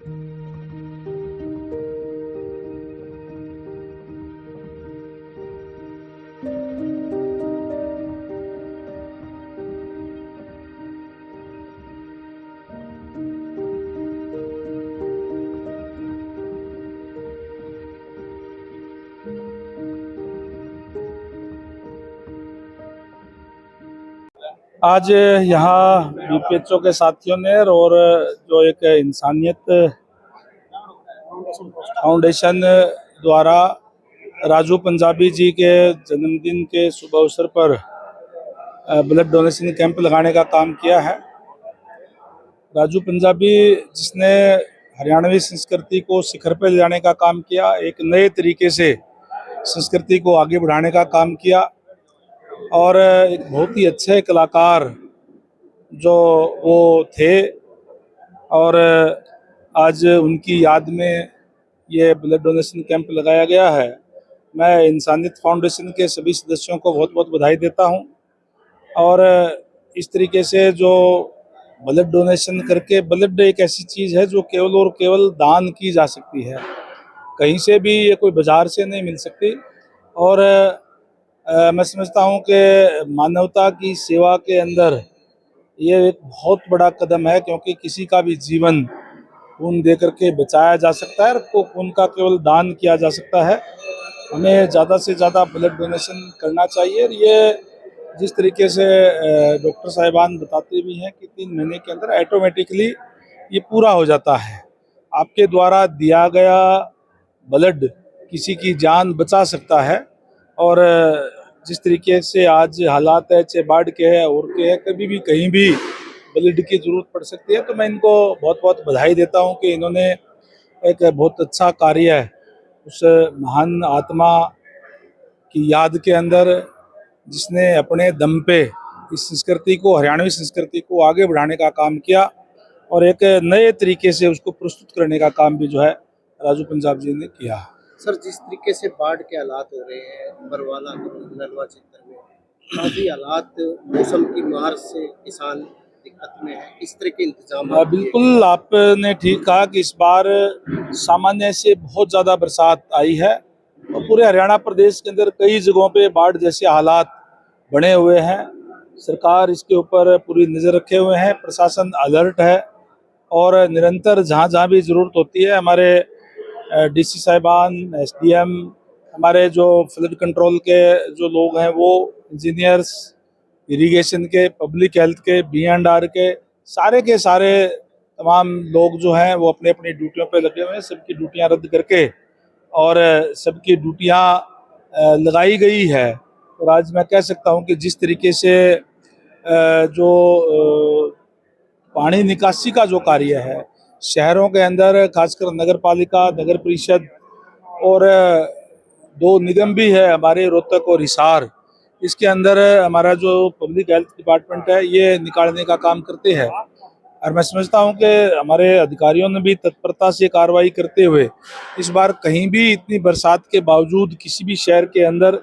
आज यहाँ बीपीएचओ के साथियों ने और जो एक इंसानियत फाउंडेशन द्वारा राजू पंजाबी जी के जन्मदिन के शुभ अवसर पर ब्लड डोनेशन कैंप लगाने का काम किया है। राजू पंजाबी जिसने हरियाणवी संस्कृति को शिखर पर ले जाने का काम किया, एक नए तरीके से संस्कृति को आगे बढ़ाने का काम किया और एक बहुत ही अच्छे कलाकार जो वो थे और आज उनकी याद में ये ब्लड डोनेशन कैंप लगाया गया है। मैं इंसानियत फाउंडेशन के सभी सदस्यों को बहुत बहुत बधाई देता हूं और इस तरीके से जो ब्लड डोनेशन करके, ब्लड एक ऐसी चीज़ है जो केवल और केवल दान की जा सकती है, कहीं से भी ये कोई बाजार से नहीं मिल सकती। और मैं समझता हूं कि मानवता की सेवा के अंदर ये एक बहुत बड़ा कदम है, क्योंकि किसी का भी जीवन खून दे करके बचाया जा सकता है और खून का केवल दान किया जा सकता है। हमें ज़्यादा से ज़्यादा ब्लड डोनेशन करना चाहिए और ये जिस तरीके से डॉक्टर साहिबान बताते भी हैं कि 3 महीने के अंदर ऑटोमेटिकली ये पूरा हो जाता है। आपके द्वारा दिया गया ब्लड किसी की जान बचा सकता है और जिस तरीके से आज हालात है, चाहे बाढ़ के है और के है, कभी भी कहीं भी ब्लड की जरूरत पड़ सकती है। तो मैं इनको बहुत बहुत बधाई देता हूं कि इन्होंने एक बहुत अच्छा कार्य उस महान आत्मा की याद के अंदर, जिसने अपने दम पे इस संस्कृति को, हरियाणवी संस्कृति को आगे बढ़ाने का काम किया और एक नए तरीके से उसको प्रस्तुत करने का काम भी जो है राजू पंजाब जी ने किया। सर, जिस तरीके से बाढ़ के हालात हो रहे हैं बरवाला नलवा क्षेत्र में, काफी हालात मौसम की मार से किसान दिक्कत में है, किस तरह के इंतजाम? बिल्कुल आपने ठीक कहा कि इस बार सामान्य से बहुत ज़्यादा बरसात आई है और पूरे हरियाणा प्रदेश के अंदर कई जगहों पे बाढ़ जैसे हालात बने हुए हैं। सरकार इसके ऊपर पूरी नज़र रखे हुए हैं, प्रशासन अलर्ट है और निरंतर जहाँ जहाँ भी ज़रूरत होती है हमारे डीसी साहिबान, एसडीएम, हमारे जो फ्लड कंट्रोल के जो लोग हैं वो इंजीनियर्स, इरिगेशन के, पब्लिक हेल्थ के, B&R के सारे तमाम लोग जो हैं वो अपने अपनी ड्यूटियों पे लगे हुए हैं। सबकी ड्यूटियां रद्द करके और सबकी ड्यूटियां लगाई गई है। और आज मैं कह सकता हूं कि जिस तरीके से जो पानी निकासी का जो कार्य है शहरों के अंदर, खासकर नगर पालिका, नगर परिषद और 2 निगम भी है हमारे, रोहतक और हिसार, इसके अंदर हमारा जो पब्लिक हेल्थ डिपार्टमेंट है ये निकालने का काम करते हैं। और मैं समझता हूं कि हमारे अधिकारियों ने भी तत्परता से कार्रवाई करते हुए इस बार कहीं भी इतनी बरसात के बावजूद किसी भी शहर के अंदर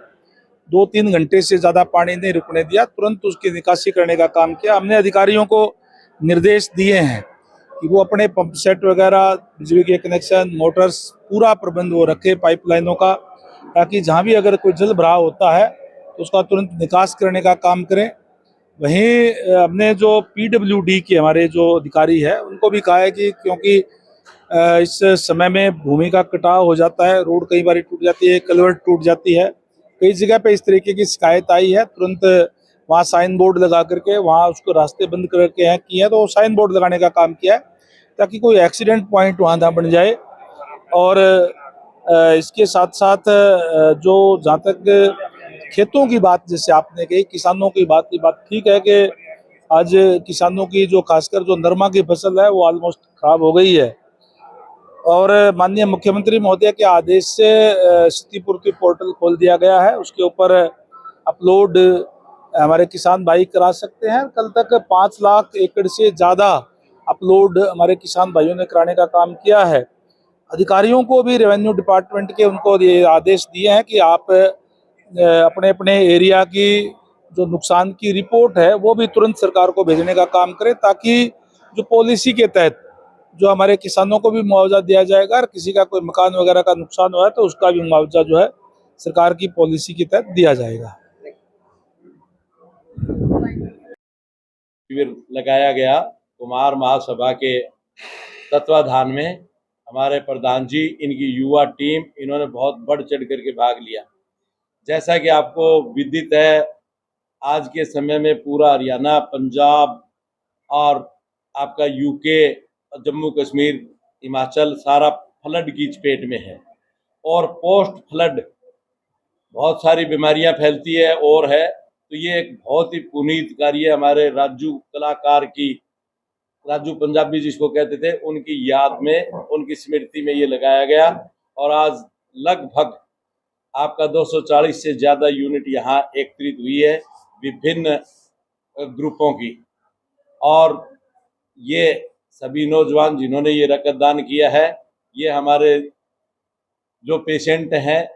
2-3 घंटे से ज़्यादा पानी नहीं रुकने दिया, तुरंत उसकी निकासी करने का काम किया। हमने अधिकारियों को निर्देश दिए हैं कि वो अपने पंप सेट वगैरह, बिजली के कनेक्शन, मोटर्स, पूरा प्रबंध वो रखे पाइपलाइनों का, ताकि जहाँ भी अगर कोई जल भराव होता है तो उसका तुरंत निकास करने का काम करें। वहीं हमने जो PWD के हमारे जो अधिकारी है उनको भी कहा है कि क्योंकि इस समय में भूमि का कटाव हो जाता है, रोड कई बार टूट जाती है, कलवर्ट टूट जाती है, कई जगह पे इस तरीके की शिकायत आई है, तुरंत वहाँ साइन बोर्ड लगा करके वहाँ उसको रास्ते बंद करके हैं किए हैं, तो साइन बोर्ड लगाने का काम किया है ताकि कोई एक्सीडेंट पॉइंट वहाँ ना बन जाए। और इसके साथ साथ जो जहाँ तक खेतों की बात जैसे आपने कही, किसानों की बात ठीक है कि आज किसानों की जो खासकर जो नरमा की फसल है वो ऑलमोस्ट खराब हो गई है और माननीय मुख्यमंत्री महोदय के आदेश से क्षतिपूर्ति पोर्टल खोल दिया गया है, उसके ऊपर अपलोड हमारे किसान भाई करा सकते हैं। कल तक 5 लाख एकड़ से ज़्यादा अपलोड हमारे किसान भाइयों ने कराने का काम किया है। अधिकारियों को भी रेवेन्यू डिपार्टमेंट के उनको ये आदेश दिए हैं कि आप अपने अपने एरिया की जो नुकसान की रिपोर्ट है वो भी तुरंत सरकार को भेजने का काम करें, ताकि जो पॉलिसी के तहत जो हमारे किसानों को भी मुआवजा दिया जाएगा और किसी का कोई मकान वगैरह का नुकसान हुआ है तो उसका भी मुआवजा जो है सरकार की पॉलिसी के तहत दिया जाएगा। शिविर लगाया गया कुमार महासभा के तत्वाधान में। हमारे प्रधान जी, इनकी युवा टीम, इन्होंने बहुत बढ़ चढ़ करके भाग लिया। जैसा कि आपको विदित है, आज के समय में पूरा हरियाणा, पंजाब और आपका यूके, जम्मू कश्मीर, हिमाचल सारा फ्लड की चपेट में है और पोस्ट फ्लड बहुत सारी बीमारियां फैलती है और है। तो ये एक बहुत ही पुनीत कार्य हमारे राजू कलाकार की, राजू पंजाबी जिसको कहते थे, उनकी याद में, उनकी स्मृति में ये लगाया गया। और आज लगभग आपका 240 से ज़्यादा यूनिट यहाँ एकत्रित हुई है विभिन्न ग्रुपों की। और ये सभी नौजवान जिन्होंने ये रक्तदान किया है, ये हमारे जो पेशेंट हैं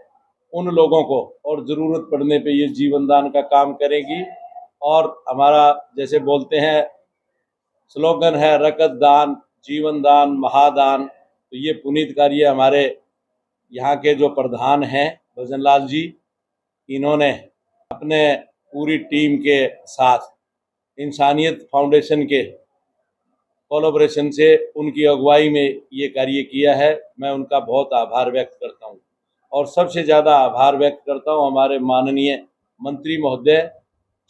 उन लोगों को और ज़रूरत पड़ने पे ये जीवन दान का काम करेगी। और हमारा जैसे बोलते हैं स्लोगन है, रक्तदान जीवन दान महादान। तो ये पुनीत कार्य हमारे यहाँ के जो प्रधान हैं भजन लाल जी, इन्होंने अपने पूरी टीम के साथ इंसानियत फाउंडेशन के कोलैबोरेशन से उनकी अगुवाई में ये कार्य किया है। मैं उनका बहुत आभार व्यक्त करता हूँ और सबसे ज़्यादा आभार व्यक्त करता हूँ हमारे माननीय मंत्री महोदय,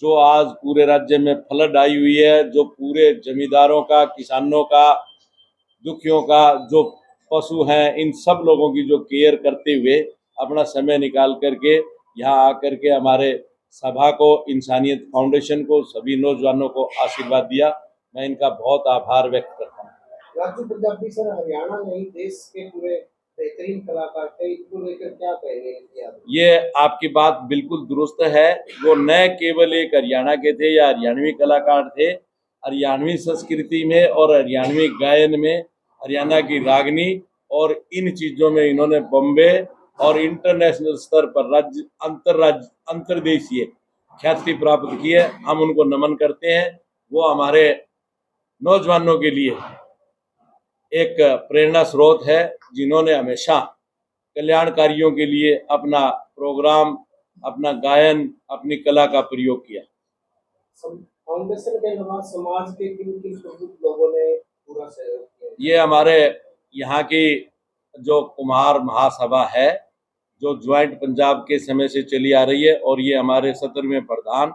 जो आज पूरे राज्य में फ्लड आई हुई है, जो पूरे जमींदारों का, किसानों का, दुखियों का, जो पशु हैं, इन सब लोगों की जो केयर करते हुए अपना समय निकाल करके यहाँ आकर के हमारे सभा को, इंसानियत फाउंडेशन को, सभी नौजवानों को आशीर्वाद दिया। मैं इनका बहुत आभार व्यक्त करता हूँ। राजू पंजाबी सर, हरियाणा नहीं देश के पूरे बेहतरीन कलाकार थे, इनको लेकर क्या कहेंगे? ये आपकी बात बिल्कुल दुरुस्त है। वो न केवल एक हरियाणा के थे या हरियाणवी कलाकार थे, हरियाणवी संस्कृति में और हरियाणवी गायन में, हरियाणा की रागनी और इन चीज़ों में इन्होंने बॉम्बे और इंटरनेशनल स्तर पर राज्य अंतर्देशीय ख्याति प्राप्त की है। हम उनको नमन करते हैं। वो हमारे नौजवानों के लिए एक प्रेरणा स्रोत है, जिन्होंने हमेशा कल्याण कार्यों के लिए अपना प्रोग्राम, अपना गायन, अपनी कला का प्रयोग किया। फाउंडेशन के अलावा समाज के किन प्रमुख लोगों ने पूरा सहयोग किया? ये हमारे यहाँ की जो कुमार महासभा है, जो ज्वाइंट पंजाब के समय से चली आ रही है, और ये हमारे 17वें प्रधान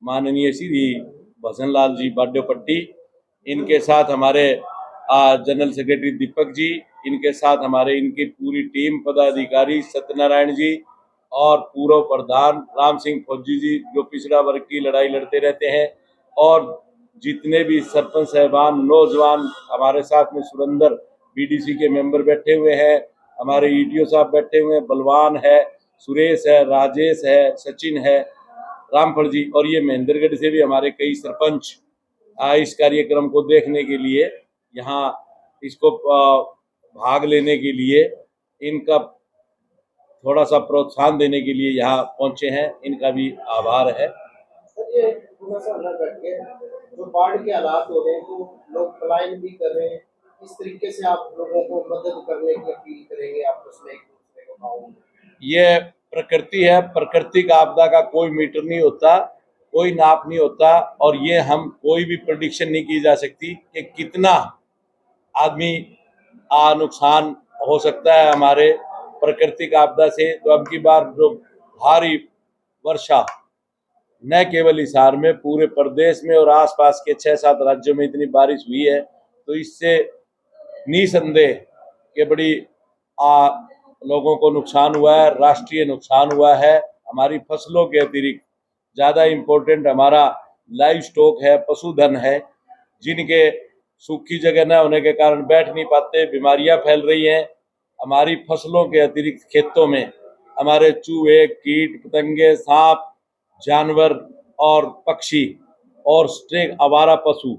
माननीय श्री भजन लाल जी बाड्योपट्टी, इनके साथ हमारे जनरल सेक्रेटरी दीपक जी, इनके साथ हमारे इनकी पूरी टीम, पदाधिकारी सत्यनारायण जी और पूर्व प्रधान राम सिंह फौजी जी, जो पिछड़ा वर्ग की लड़ाई लड़ते रहते हैं, और जितने भी सरपंच साहबान, नौजवान हमारे साथ में, सुरेंद्र बीडीसी के मेंबर बैठे हुए हैं, हमारे ईडीओ साहब बैठे हुए हैं, बलवान है, सुरेश है, राजेश है, सचिन है, रामफल जी, और ये महेंद्रगढ़ से भी हमारे कई सरपंच इस कार्यक्रम को देखने के लिए, यहाँ इसको भाग लेने के लिए, इनका थोड़ा सा प्रोत्साहन देने के लिए यहाँ पहुंचे हैं। इनका भी आभार है। सर, ये थोड़ा सा अलग करके जो बाढ़ के हालात हो रहे हैं, तो लोग पलायन भी कर रहे हैं, इस तरीके से आप लोगों को मदद करने की अपील करेंगे आपस में एक दूसरे को? गाँव ये प्रकृति है, प्रकृति का आपदा का कोई मीटर नहीं होता, कोई नाप नहीं होता, और ये हम कोई भी प्रेडिक्शन नहीं की जा सकती कि कितना आदमी नुकसान हो सकता है हमारे प्राकृतिक आपदा से। तो अब की बार जो भारी वर्षा न केवल हिसार में, पूरे प्रदेश में और आसपास के 6-7 राज्यों में इतनी बारिश हुई है, तो इससे निसंदेह के बड़ी लोगों को नुकसान हुआ है, राष्ट्रीय नुकसान हुआ है। हमारी फसलों के अतिरिक्त ज़्यादा इम्पोर्टेंट हमारा लाइव स्टॉक है, पशुधन है, जिनके सूखी जगह न होने के कारण बैठ नहीं पाते, बीमारियां फैल रही हैं। हमारी फसलों के अतिरिक्त खेतों में हमारे चूहे, कीट पतंगे, सांप, जानवर और पक्षी और स्ट्रे आवारा पशु,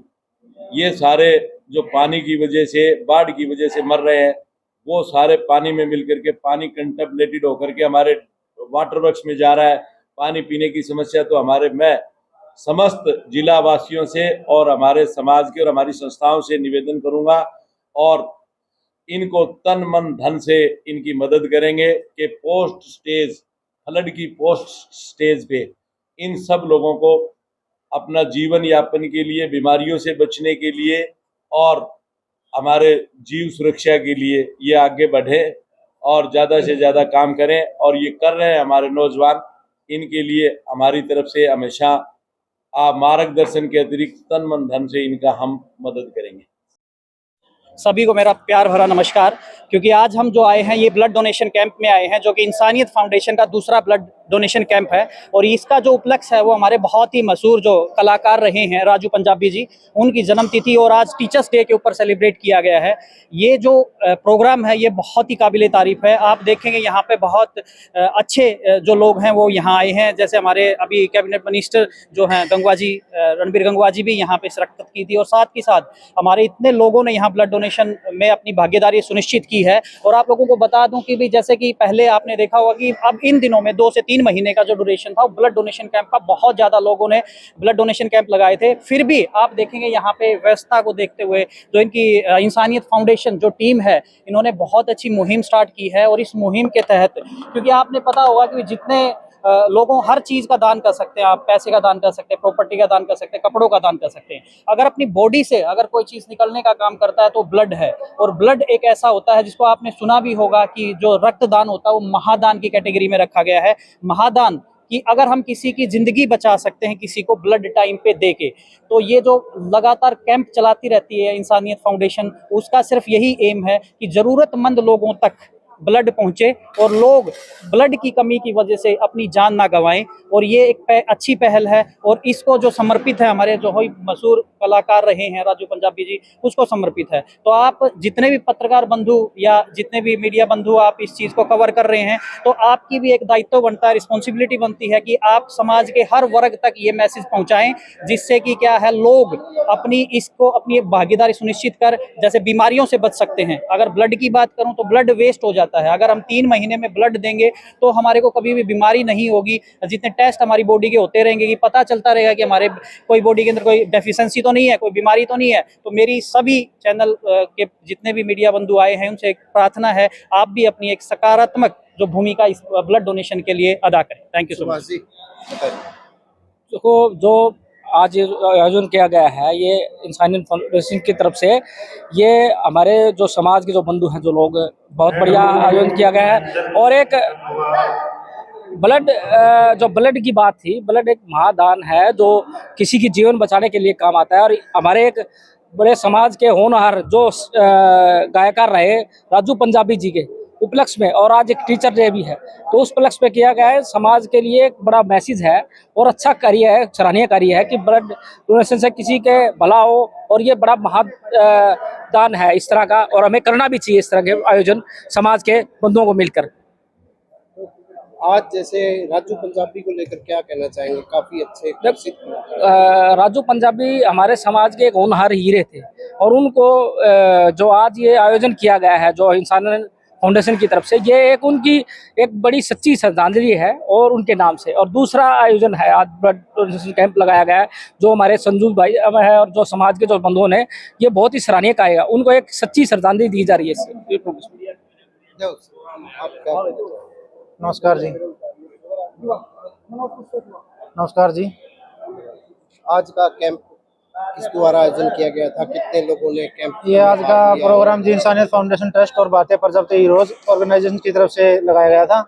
ये सारे जो पानी की वजह से, बाढ़ की वजह से मर रहे हैं, वो सारे पानी में मिलकर के, पानी कंटेमिनेटेड होकर के हमारे वाटर वर्क्स में जा रहा है। पानी पीने की समस्या तो हमारे, मैं समस्त जिला वासियों से और हमारे समाज के और हमारी संस्थाओं से निवेदन करूंगा, और इनको तन मन धन से इनकी मदद करेंगे कि पोस्ट स्टेज, फ्लड की पोस्ट स्टेज पे इन सब लोगों को अपना जीवन यापन के लिए, बीमारियों से बचने के लिए और हमारे जीव सुरक्षा के लिए ये आगे बढ़े और ज़्यादा से ज़्यादा काम करें। और ये कर रहे हैं हमारे नौजवान, इनके लिए हमारी तरफ से हमेशा मार्गदर्शन के अतिरिक्त तन मन धन से इनका हम मदद करेंगे। सभी को मेरा प्यार भरा नमस्कार। क्योंकि आज हम जो आए हैं ये ब्लड डोनेशन कैंप में आए हैं, जो कि इंसानियत फाउंडेशन का दूसरा ब्लड डोनेशन कैंप है। और इसका जो उपलक्ष्य है वो हमारे बहुत ही मशहूर जो कलाकार रहे हैं राजू पंजाबी जी, उनकी जन्मतिथि और आज टीचर्स डे के ऊपर सेलिब्रेट किया गया है। ये जो प्रोग्राम है ये बहुत ही काबिले तारीफ है। आप देखेंगे यहाँ पे बहुत अच्छे जो लोग हैं वो यहाँ आए हैं। जैसे हमारे अभी कैबिनेट मिनिस्टर जो हैं गंगवा जी, रणबीर गंगवा जी भी यहाँ पे शिरकत की थी। और साथ ही साथ हमारे इतने लोगों ने यहाँ ब्लड डोनेशन में अपनी भागीदारी सुनिश्चित की है। और आप लोगों को बता दूं कि भी जैसे कि पहले आपने देखा होगा कि अब इन दिनों में 2 से 3 महीने का जो ड्यूरेशन था ब्लड डोनेशन कैंप का, बहुत ज़्यादा लोगों ने ब्लड डोनेशन कैंप लगाए थे। फिर भी आप देखेंगे यहाँ पे व्यवस्था को देखते हुए जो इनकी इंसानियत फाउंडेशन जो टीम है, इन्होंने बहुत अच्छी मुहिम स्टार्ट की है। और इस मुहिम के तहत, क्योंकि आपने पता होगा कि जितने लोगों हर चीज़ का दान कर सकते हैं, आप पैसे का दान कर सकते हैं, प्रॉपर्टी का दान कर सकते हैं, कपड़ों का दान कर सकते हैं। अगर अपनी बॉडी से अगर कोई चीज़ निकलने का काम करता है तो ब्लड है। और ब्लड एक ऐसा होता है जिसको आपने सुना भी होगा कि जो रक्तदान होता है वो महादान की कैटेगरी में रखा गया है। महादान कि अगर हम किसी की ज़िंदगी बचा सकते हैं किसी को ब्लड टाइम पे दे के, तो ये जो लगातार कैंप चलाती रहती है इंसानियत फाउंडेशन, उसका सिर्फ यही एम है कि ज़रूरतमंद लोगों तक ब्लड पहुंचे और लोग ब्लड की कमी की वजह से अपनी जान ना गंवाएं। और ये एक अच्छी पहल है और इसको जो समर्पित है हमारे जो मशहूर कलाकार रहे हैं राजू पंजाबी जी, उसको समर्पित है। तो आप जितने भी पत्रकार बंधु या जितने भी मीडिया बंधु आप इस चीज़ को कवर कर रहे हैं, तो आपकी भी एक दायित्व बनता है, रिस्पॉन्सिबिलिटी बनती है कि आप समाज के हर वर्ग तक ये मैसेज पहुंचाएं, जिससे कि क्या है लोग अपनी भागीदारी सुनिश्चित कर जैसे बीमारियों से बच सकते हैं। अगर ब्लड की बात करूं तो ब्लड वेस्ट हो जाता है। अगर हम 3 महीने में ब्लड देंगे तो हमारे को कभी भी बीमारी नहीं होगी। जितने टेस्ट हमारी बॉडी के होते रहेंगे कि पता चलता रहेगा कि हमारे कोई बॉडी के अंदर कोई डेफिशिएंसी तो नहीं है, कोई बीमारी तो नहीं है। तो मेरी सभी चैनल के जितने भी मीडिया बंधु आए हैं उनसे एक प्रार्थना है, आप भी अपनी एक सकारात्मक जो भूमिका इस ब्लड डोनेशन के लिए अदा करें। Thank you so much. देखो, जो आज ये आयोजन किया गया है ये इंसानियत फाउंडेशन की तरफ से, ये हमारे जो समाज के जो बंधु हैं, जो लोग, बहुत बढ़िया आयोजन किया गया है। और एक जो ब्लड की बात थी, ब्लड एक महादान है जो किसी की जीवन बचाने के लिए काम आता है। और हमारे एक बड़े समाज के होनहार जो गायकार रहे राजू पंजाबी जी के उपलक्ष्य में, और आज एक टीचर डे भी है, तो उस उपलक्ष्य में किया गया है। समाज के लिए एक बड़ा मैसेज है और अच्छा कार्य है, सराहनीय कार्य है कि ब्लड डोनेशन से किसी के भला हो। और ये बड़ा महादान है इस तरह का, और हमें करना भी चाहिए इस तरह के आयोजन समाज के बंधुओं को मिलकर। आज जैसे राजू पंजाबी को लेकर क्या कहना चाहेंगे? काफी अच्छे राजू पंजाबी हमारे समाज के एक होनहार हीरे थे, और उनको जो आज ये आयोजन किया गया है जो इंसानियत फाउंडेशन की तरफ से, ये एक उनकी एक बड़ी सच्ची श्रद्धांजलि है और उनके नाम से। और दूसरा आयोजन है, आज ब्लड डोनेशन कैंप लगाया गया है जो हमारे संजू भाई है और जो समाज के जो बंधुओं ने, ये बहुत ही सराहनीय कार्य है। उनको एक सच्ची श्रद्धांजलि दी जा रही है। नमस्कार जी। नमस्कार जी। आज का कैंप किस द्वारा आयोजन किया गया था? कितने लोगों ने कैंप? ये आज का प्रोग्राम जी इंसानियत फाउंडेशन ट्रस्ट और बातें प्रजापति हीरोज ऑर्गेनाइजेशन की तरफ से लगाया गया था,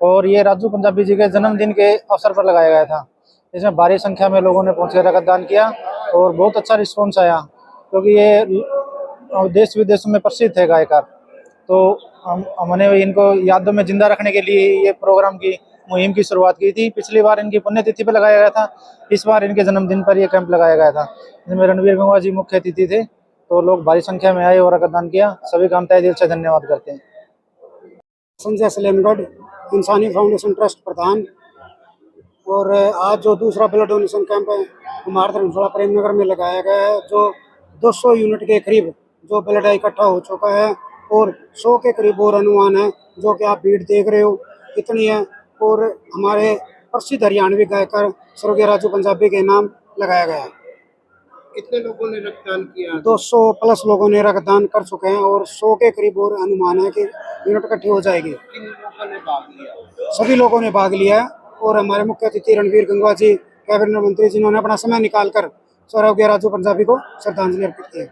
और ये राजू पंजाबी जी के जन्मदिन के अवसर पर लगाया गया था। इसमें भारी संख्या में लोगों ने पहुंचकर रक्तदान किया और बहुत अच्छा रिस्पॉन्स आया, क्योंकि ये देश विदेशों में प्रसिद्ध है गायकार। तो हमने इनको यादों में जिंदा रखने के लिए ये प्रोग्राम की मुहिम की शुरुआत की थी। पिछली बार इनकी पुण्यतिथि पर लगाया गया था, इस बार इनके जन्मदिन पर यह कैंप लगाया गया था, जिसमें रणबीर गंगवा जी मुख्य अतिथि थे। तो लोग भारी संख्या में आए और रक्तदान किया। सभी का हम तहे दिल से धन्यवाद करते हैं। संजय सलेमगढ़, इंसानी फाउंडेशन ट्रस्ट प्रधान। और आज जो दूसरा ब्लड डोनेशन कैंप है हमारे धर्मशाला प्रेमनगर में लगाया गया है, जो 200 यूनिट के करीब जो ब्लड इकट्ठा हो चुका है और 100 के करीब और अनुमान है, जो कि आप भीड़ देख रहे हो इतनी है। और हमारे प्रसिद्ध हरियाणवी गायकर स्वर्गीय राजू पंजाबी के नाम लगाया गया है। कितने लोगों ने रक्तदान किया? 200 प्लस लोगों ने रक्तदान कर चुके हैं और 100 के करीब और अनुमान है कि यूनिट इकट्ठी हो जाएगी। किन लोगों ने भाग लिया? सभी लोगों ने भाग लिया और हमारे मुख्य अतिथि रणवीर गंगवा जी, कैबिनेट मंत्री, जिन्होंने अपना समय निकालकर स्वर्गीय राजू पंजाबी को श्रद्धांजलि अर्पित की है।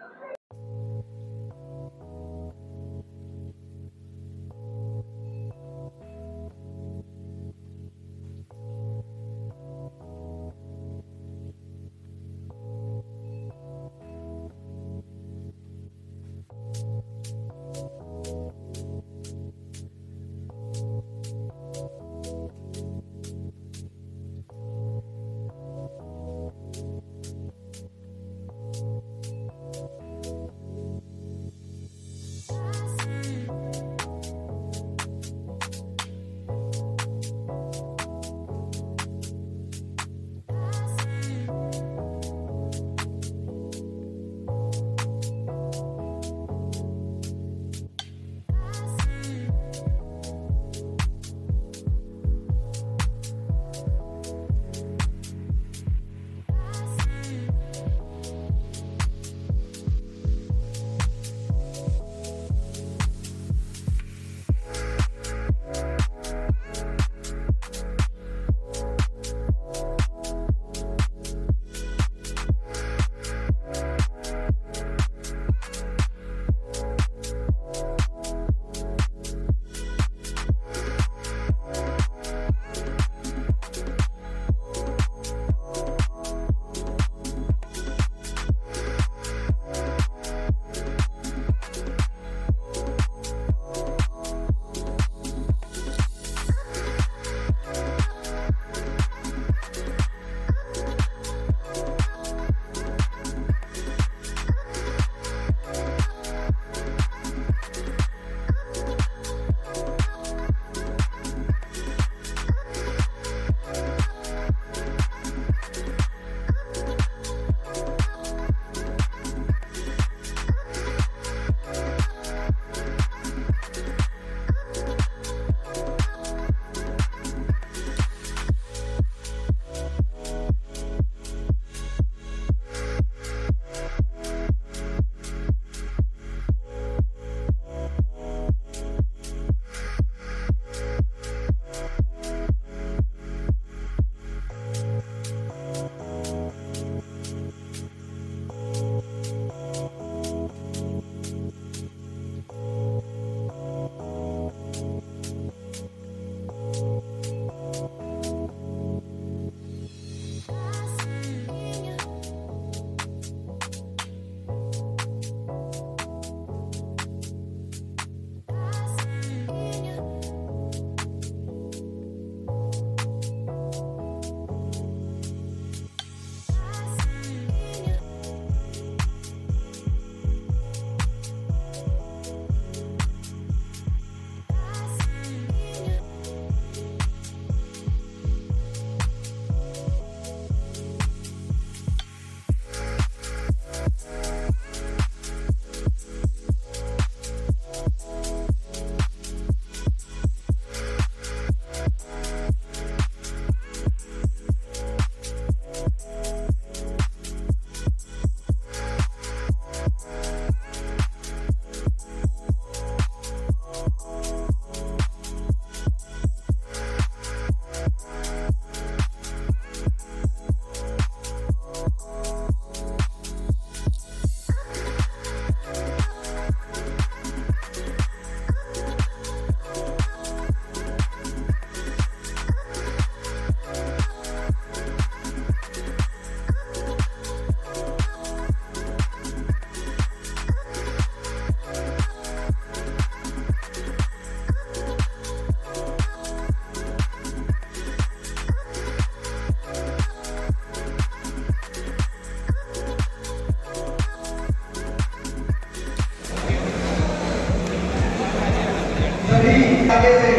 आगे से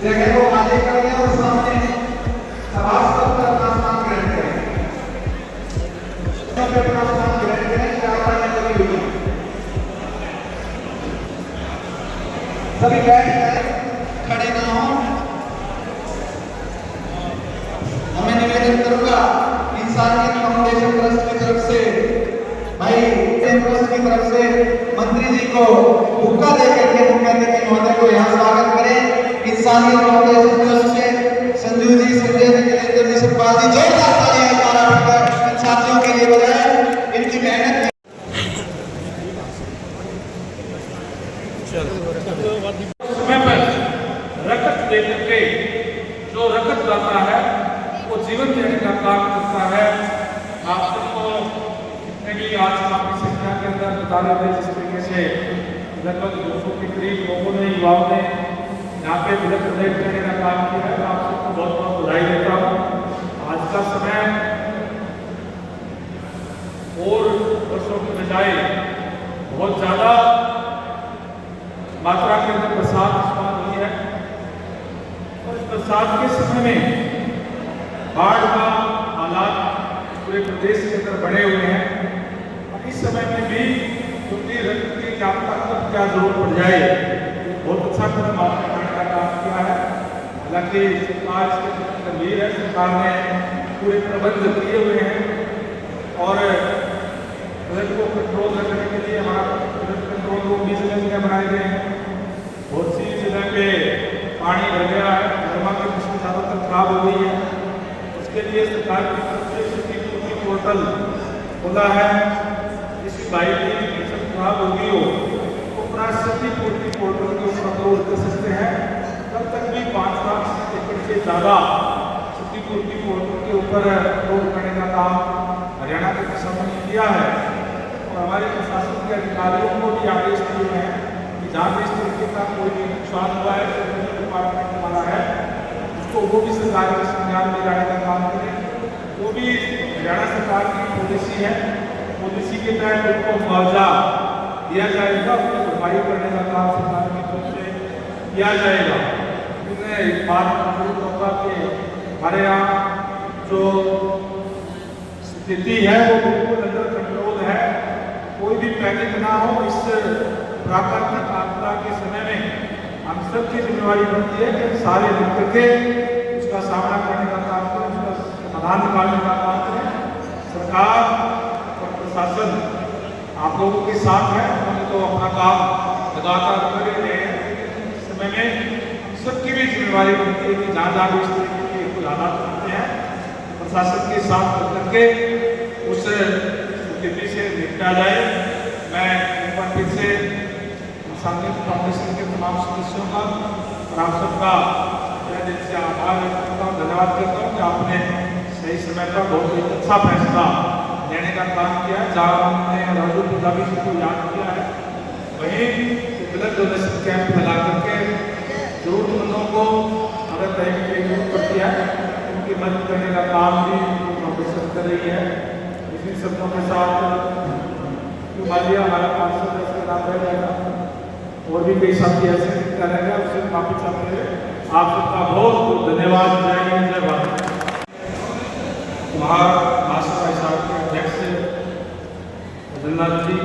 जगह को खाली करें और सामने सभासद का अपना स्थान ग्रहण करें। सब अपना स्थान ग्रहण करें। क्या करने लगी हुई सभी बैठ गए, खड़े ना हो। मैं निवेदन करूंगा इंसानियत फाउंडेशन को हुक्का दे करके मुख्यमंत्री जी महोदय को यहाँ स्वागत करें। इंसानियत फाउंडेशन ट्रस्ट से संजू जी, संजय जी, गिरिंदर जी, सतपाल जी, जोरदार तालियां इन साथियों के लिए बजाएं। इनकी मेहनत समय पर रकत दे करके जो रकत दाता है वो जीवन देने का काम करता है। आप सबको जितने भी आज काफी संख्या के अंदर बता रहे थे, जिस तरीके से लगभग 200 के करीब लोगों ने, युवाओं ने यहाँ पे ब्लड डोनेट करने का काम किया है। आप सबको बहुत बहुत बधाई देता हूँ। आज का समय और वर्षों के बजाय बहुत ज़्यादा मात्रा के अंदर बरसात इस बार हुई है और इस बरसात के समय में बाढ़ का हालात पूरे प्रदेश के अंदर बढ़े हुए हैं। और इस समय में भी क्योंकि रक्त की क्या जरूरत पड़ जाए, बहुत अच्छा कदम आपने उठाने का काम किया है। हालांकि सरकार इसके प्रति गंभीर है, सरकार ने पूरे प्रबंध किए हुए हैं और ब्लड को कंट्रोल करने के लिए हमारा ब्लड कंट्रोल रूम भी जगह बनाए गए हैं। बहुत सी जगह पे पानी भर गया है, जमा की मुश्किल ज़्यादातर खराब हो गई है। उसके लिए सरकार की तरफ से क्षतिपूर्ति पोर्टल खोला है। किसी भाई की फसल खराब हो गई हो तो अपना क्षतिपूर्ति पोर्टल के ऊपर अपलोड कर सकते हैं। तब तक भी 5 लाख एकड़ से ज़्यादा क्षतिपूर्ति पोर्टल के ऊपर अपलोड करने का काम हरियाणा के किसानों ने किया है। और हमारे प्रशासन के अधिकारियों को भी आदेश दिए हैं कि जहाँ भी इस तरीके का कोई भी नुकसान हुआ है, जो डिपार्टमेंट हमारा है, उसको वो भी सरकार के संज्ञान में लाने का काम करें। वो भी हरियाणा सरकार की पॉलिसी है, पॉलिसी के तहत उनको मुआवजा दिया जाएगा, उसकी भरपाई करने का काम सरकार की तरफ से किया जाएगा। इसमें बात मौजूद होगा कि हमारे यहाँ जो स्थिति है वो बिल्कुल अंडर कंट्रोल है। कोई भी पैनिक ना हो। इस प्राकृतिक आपदा के समय में हम सबकी जिम्मेवारी बनती है कि हम सारे मिलकर के उसका सामना करने का काम करें, उसका समाधान निकालने का काम करें। सरकार और प्रशासन आप लोगों के साथ है, हम तो अपना काम लगातार कर रहे हैं। इस समय में सबकी भी जिम्मेवारी बनती है कि जहाँ जहाँ भी इस तरीके के कोई हालात होते हैं, प्रशासन के साथ मिलकर के उस स्थिति से निपटा जाए। मैं एक बार फिर से इंसानियत फाउंडेशन के तमाम सदस्यों का और आप सबका मैं दिल से आभार व्यक्त करता हूँ, धन्यवाद करता हूँ कि आपने सही समय पर बहुत ही अच्छा फैसला लेने का काम किया है। जहाँ हमने राजू पंजाबी जी को याद किया है, वहीं ब्लड डोनेशन कैंप लगा करके जरूरतमंदों को मदद करने की जरूरत पड़ती है, उनकी मदद करने का काम भी फाउंडेशन कर रही है। इसी शब्दों के साथ मालिया हमारा 510 का नाम रह जाएगा और भी कई साथी ऐसे कर रहे हैं, उससे माफी चाहते हैं। आप सबका बहुत बहुत धन्यवाद। जय हिंद, जय भारत। महासभा साहब के अध्यक्ष जी,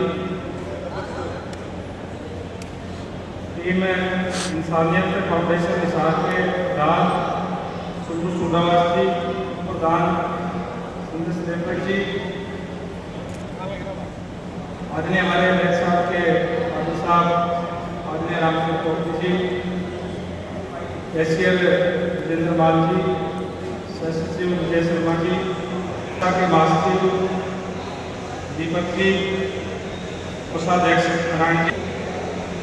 टीम इंसानियत फाउंडेशन हिसार के प्रधान सुंदर सुडावास जी, प्रधान सुंदर स्नेपर जी, आदरणीय हमारे अध्यक्ष साहब के फादर साहब आदरणीय रामचंद्र कौर जी, एसीएल जितेंद्र पाल जी, सचिव विजय शर्मा जी, के महासचिव दीपक जी, कोषाध्यक्ष नारायण जी,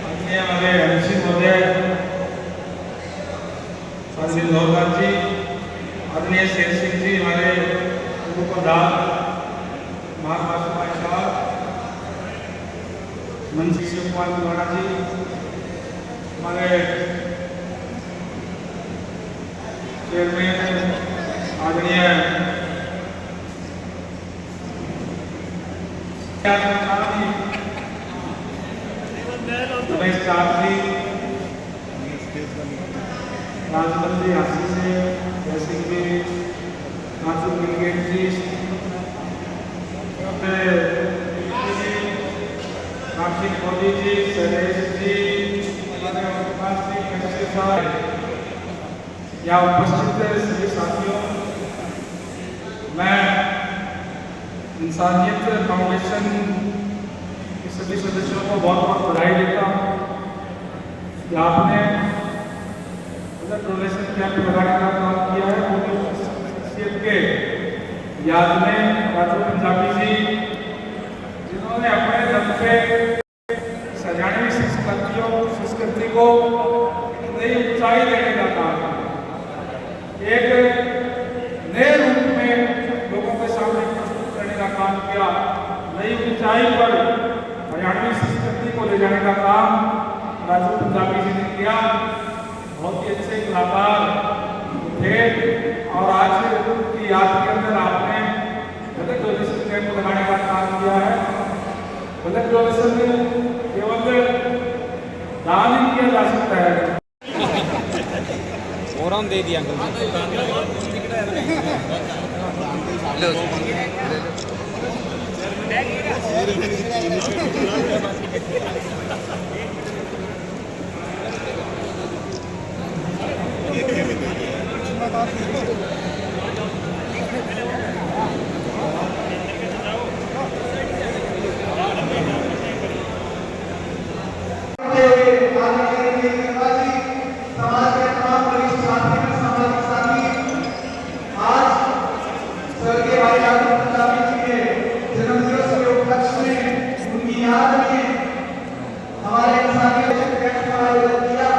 आदरणीय हमारे एमसी महोदय अरविंद लोहर जी, आदरणीय शेर सिंह जी, हमारे उप प्रधान महासभा साहब मंत्री शिव कुमार गुलाना जी, हमारे चेयरमैन आदरणीय रमेश चार जी, राजमंत्री आशीष जी, जयसिंह जी, नाचू गिलगेट जी, रामसिंह मोदी जी, शैलेश जी, या उपस्थित सभी साथियों, मैं इंसानियत फाउंडेशन इस सभी सदस्यों को बहुत बहुत बधाई देता हूँ कि आपने ब्लड डोनेशन कैंप लगाने का काम किया है। उनकी शख्सियत के याद में राजू पंजाबी जी, जिन्होंने अपने दम पे सजानी संस्कृति को नई ऊंचाई देने का काम किया, एक नए रूप में लोगों के सामने प्रस्तुत करने का काम किया, नई ऊंचाई पर हरियाणवी संस्कृति को ले जाने का काम राजू पंजाबी जी ने किया। बहुत ही अच्छे कलाकार थे और आज की याद के अंदर आपने ब्लड डोनेशन कैंप लगाने का काम किया है। ब्लड डोनेशन केवल दान ही किया जा सकता है। फोरम दे दिया समाज के तमाम वरिष्ठ साथी, सामाजिक साथी, आज स्वर्गीय भाई राजू पंजाबी जी के जन्मदिवस के उपलक्ष्य में उनकी याद में हमारे इंसानियत कैंप का आयोजन किया।